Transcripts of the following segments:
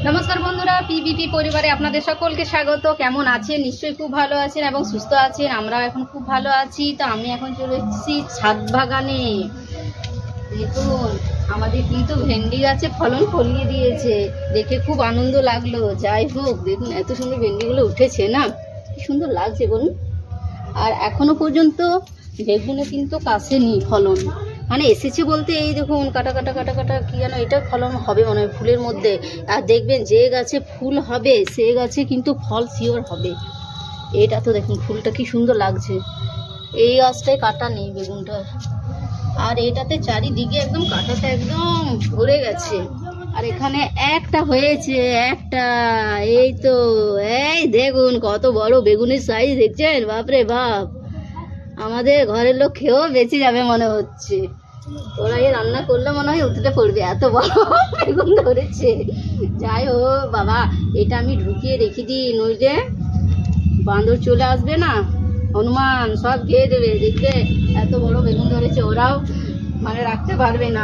নমস্কার বন্ধুরা, পিবিপি পরিবারে আপনাদের সকলকে স্বাগত। কেমন আছেন? নিশ্চয়ই খুব ভালো আছেন এবং সুস্থ আছেন। আমরাও এখন খুব ভালো আছি। তো আমি এখন চলে এসেছি ছাদ বাগানে। দেখুন, আমাদের কিন্তু ভেন্ডি গাছে ফলন ফলিয়ে দিয়েছে, দেখে খুব আনন্দ লাগলো। যাই হোক, দেখুন এত সুন্দর ভেন্ডিগুলো উঠেছে না, কি সুন্দর লাগছে বলুন। আর এখনো পর্যন্ত বেগুনে কিন্তু কাছেনি ফলন, মানে এসেছে বলতে এই দেখুন কাটা কাটা কাটা কাটা কি যেন এটা ফলন হবে মনে হয় ফুলের মধ্যে। আর দেখবেন যে গাছে ফুল হবে সে গাছে কিন্তু ফল শিওর হবে। এটা তো দেখুন ফুলটা কি সুন্দর লাগছে। এই গাছটায় কাটা নেই বেগুনটা, আর এটাতে চারিদিকে একদম কাঁটাটা একদম ভরে গেছে। আর এখানে একটা হয়েছে, একটা, এই তো, এই দেখুন কত বড় বেগুনের সাইজ দেখছেন, বাপরে বাপ। আমাদের ঘরের লোক খেয়েও বেঁচে যাবে মনে হচ্ছে। ওরা রান্না করলে মনে হয় উঠতে পড়বে, এত বড় বেগুন ধরেছে। যাই হোক বাবা, এটা আমি ঢুকিয়ে রেখে দিই, নইলে বাঁদর চলে আসবে না, হনুমান সব খেয়ে দেবে। দেখবে এত বড় বেগুন ধরেছে, ওরাও মানে রাখতে পারবে না,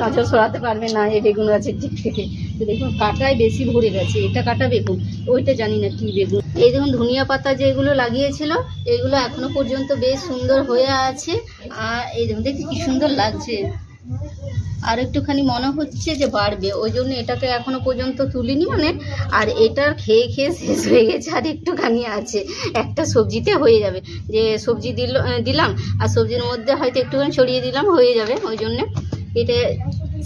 নজর সরাতে পারবে না এই বেগুন গাছের দিক থেকে। তো দেখুন কাঁটায় বেশি ভরে গেছে। এটা কাটা বেগুন, ওইটা জানি না কি বেগুন। এই দেখুন ধনিয়া পাতা যেগুলো লাগিয়েছিল এগুলো এখনো পর্যন্ত বেশ সুন্দর হয়ে আছে। আর এই দেখুন দেখতে কি সুন্দর লাগছে। আর একটুখানি মনে হচ্ছে যে বাড়বে, ওই জন্য এটাকে এখনো পর্যন্ত তুলিনি মানে। আর এটার খেয়ে খেয়ে শেষ হয়ে গেছে, আর একটুখানি আছে, একটা সবজিতে হয়ে যাবে। যে সবজি দিলাম আর সবজির মধ্যে হয়তো একটুখানি ছড়িয়ে দিলাম, হয়ে যাবে। ওই জন্যে এটা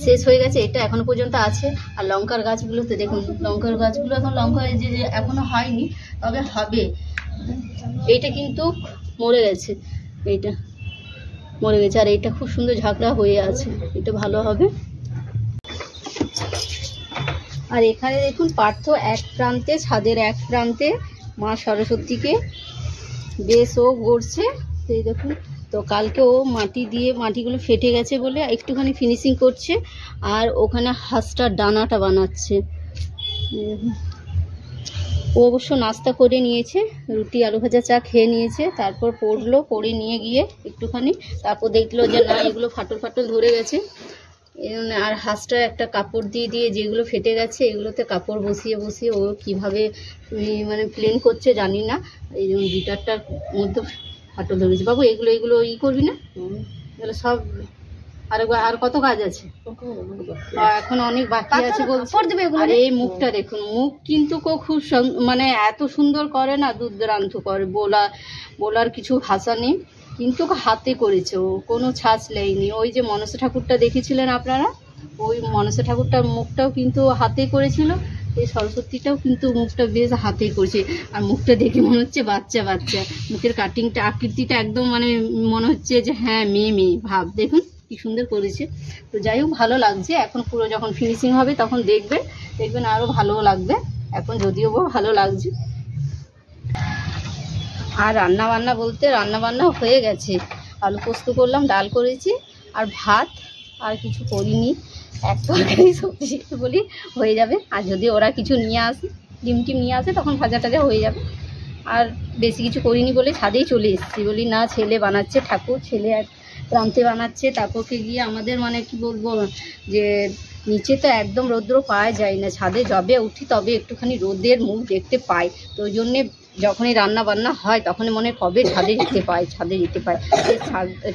শেষ হয়ে গেছে, এটা এখনো পর্যন্ত আছে। আর লঙ্কার গাছগুলোতে দেখুন, লঙ্কার গাছগুলো এখন লঙ্কা যে এখনো হয়নি, তবে হবে। এইটা কিন্তু মরে গেছে, এইটা মরে গেছে। আর এইটা খুব সুন্দর ঝাঁকড়া হয়ে আছে, এটা ভালো হবে। আর এখানে দেখুন পার্থ এক প্রান্তে, ছাদের এক প্রান্তে মা সরস্বতীকে বেশ ও গড়ছে। এই দেখুন, তো কালকে ও মাটি দিয়ে, মাটিগুলো ফেটে গেছে বলে একটুখানি ফিনিশিং করছে। আর ওখানে হাঁসটার ডানাটা বানাচ্ছে। ও অবশ্য নাস্তা করে নিয়েছে, রুটি আলু ভাজা চা খেয়ে নিয়েছে, তারপর পড়লো, পড়ে নিয়ে গিয়ে একটুখানি তারপর দেখলো যে না এগুলো ফাটল ফাটল ধরে গেছে। আর হাঁসটা একটা কাপড় দিয়ে দিয়ে যেগুলো ফেটে গেছে এগুলোতে কাপড় বসিয়ে বসিয়ে ও কীভাবে মানে প্লেন করছে জানি না। এই যেমন গিটারটার মধ্যে ফাটল ধরেছে। বাবু এগুলো এগুলো করবি না, এগুলো সব। আর কত কাজ আছে, এখন অনেক বাকি আছে বলছে। আর এই মুখটা দেখুন, মুখ কিন্তু খুব মানে এত সুন্দর করে না, দুর্দান্ত করে, বলার কিছু ভাষা নেই। কিন্তু হাতে করেছে ও, কোনো ছাঁচ লেয়নি। ওই যে মনসা ঠাকুরটা দেখেছিলেন আপনারা, ওই মনসা ঠাকুরটার মুখটাও কিন্তু হাতে করেছিল। এই সরস্বতীটাও কিন্তু মুখটা বেশ হাতেই করেছে। আর মুখটা দেখে মনে হচ্ছে বাচ্চা বাচ্চা, মুখের কাটিংটা আকৃতিটা একদম মানে মনে হচ্ছে যে হ্যাঁ মেয়ে মেয়ে ভাব। দেখুন কি সুন্দর করেছে। তো যাই হোক ভালো লাগছে। এখন পুরো যখন ফিনিশিং হবে তখন দেখবেন আরও ভালো লাগবে। এখন যদিও ভালো লাগছে। আর রান্না বলতে রান্না হয়ে গেছে। আলু পোস্ত করলাম, ডাল করেছি, আর ভাত, আর কিছু করিনি। এক তরকারি সবজি বলি হয়ে যাবে। আর যদি ওরা কিছু নিয়ে আসে, ডিম টিম নিয়ে আসে, তখন ভাজা টাজা হয়ে যাবে। আর বেশি কিছু করিনি বলে ছাদেই চলে এসেছি। বলি না, ছেলে বানাচ্ছে ঠাকুর, ছেলে এক প্রান্তে বানাচ্ছে, তারপরকে গিয়ে আমাদের মানে কি বলবো যে নিচে তো একদম রৌদ্র পাওয়া যায় না, ছাদে যবে উঠি তবে একটুখানি রোদের মুখ দেখতে পাই। তো ওই জন্যে যখনই রান্না বান্না হয় তখনই মনে কবে ছাদে যেতে পাই।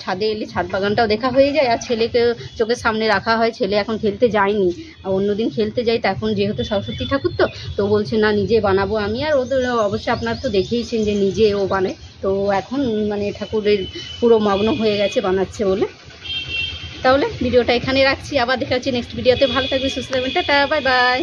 ছাদে এলে ছাদ বাগানটাও দেখা হয়ে যায়। আর ছেলেকে চোখের সামনে রাখা হয়। ছেলে এখন খেলতে যায়নি, আর অন্যদিন খেলতে যাই। তা এখন যেহেতু সরস্বতী ঠাকুর তো বলছে না নিজে বানাবো আমি। আর ওদের অবশ্যই আপনারা তো দেখেইছেন যে নিজে ও বানায়। তো এখন মানে ঠাকুরের পুরো মগ্ন হয়ে গেছে বানাচ্ছে বলে। তাহলে ভিডিওটা এখানে রাখছি, আবার দেখা হচ্ছে নেক্সট ভিডিওতে। ভালো থাকবে, সুস্থ থাকবেন, টাটা, বাই বাই।